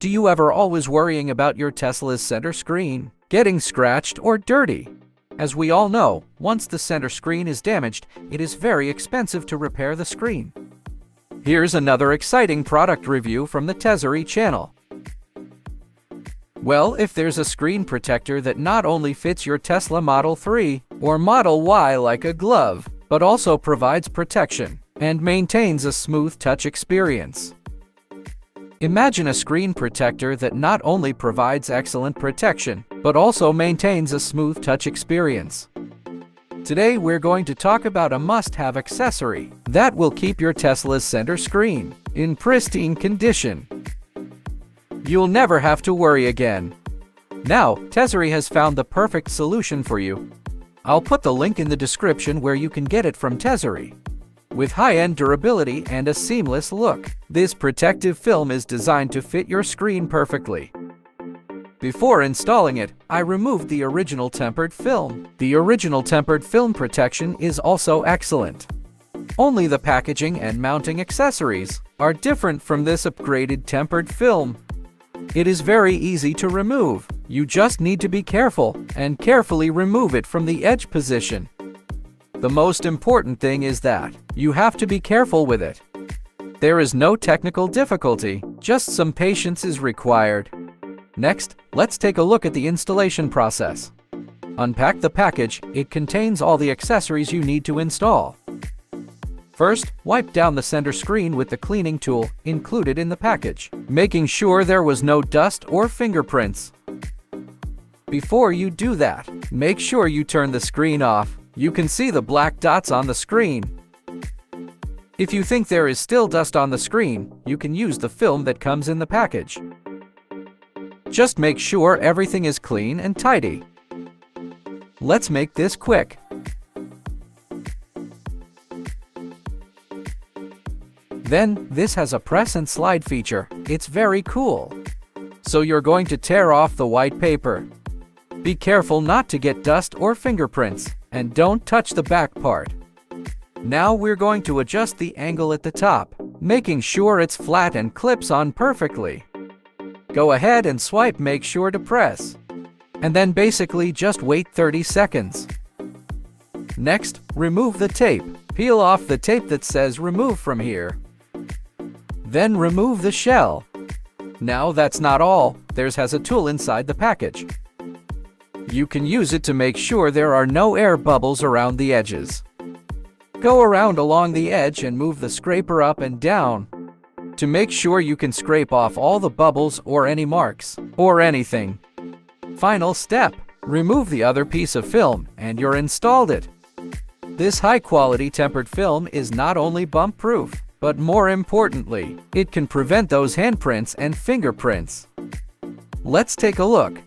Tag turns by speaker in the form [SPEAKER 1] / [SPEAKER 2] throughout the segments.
[SPEAKER 1] Do you ever always worrying about your Tesla's center screen getting scratched or dirty? As we all know, once the center screen is damaged, it is very expensive to repair the screen. Here's another exciting product review from the Tesery channel. Well, if there's a screen protector that not only fits your Tesla Model 3 or Model Y like a glove, but also provides protection and maintains a smooth touch experience. Imagine a screen protector that not only provides excellent protection, but also maintains a smooth touch experience. Today we're going to talk about a must-have accessory that will keep your Tesla's center screen in pristine condition. You'll never have to worry again. Now, Tesery has found the perfect solution for you. I'll put the link in the description where you can get it from Tesery. With high-end durability and a seamless look, this protective film is designed to fit your screen perfectly. Before installing it, I removed the original tempered film. The original tempered film protection is also excellent. Only the packaging and mounting accessories are different from this upgraded tempered film. It is very easy to remove. You just need to be careful and carefully remove it from the edge position. The most important thing is that you have to be careful with it. There is no technical difficulty, just some patience is required. Next, let's take a look at the installation process. Unpack the package. It contains all the accessories you need to install. First, wipe down the center screen with the cleaning tool included in the package, making sure there was no dust or fingerprints. Before you do that, make sure you turn the screen off. You can see the black dots on the screen. If you think there is still dust on the screen, you can use the film that comes in the package. Just make sure everything is clean and tidy. Let's make this quick. Then, this has a press and slide feature. It's very cool. So you're going to tear off the white paper. Be careful not to get dust or fingerprints, and don't touch the back part. Now we're going to adjust the angle at the top, making sure it's flat and clips on perfectly. Go ahead and swipe, make sure to press. And then basically just wait 30 seconds. Next, remove the tape. Peel off the tape that says remove from here. Then remove the shell. Now that's not all. There has a tool inside the package. You can use it to make sure there are no air bubbles around the edges. Go around along the edge and move the scraper up and down to make sure you can scrape off all the bubbles or any marks or anything. Final step, remove the other piece of film and you're installed it. This high-quality tempered film is not only bump-proof, but more importantly, it can prevent those handprints and fingerprints. Let's take a look.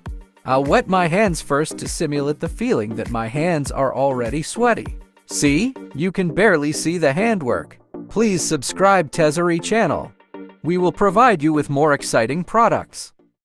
[SPEAKER 1] I'll wet my hands first to simulate the feeling that my hands are already sweaty. See? You can barely see the handwork. Please subscribe Tesery channel. We will provide you with more exciting products.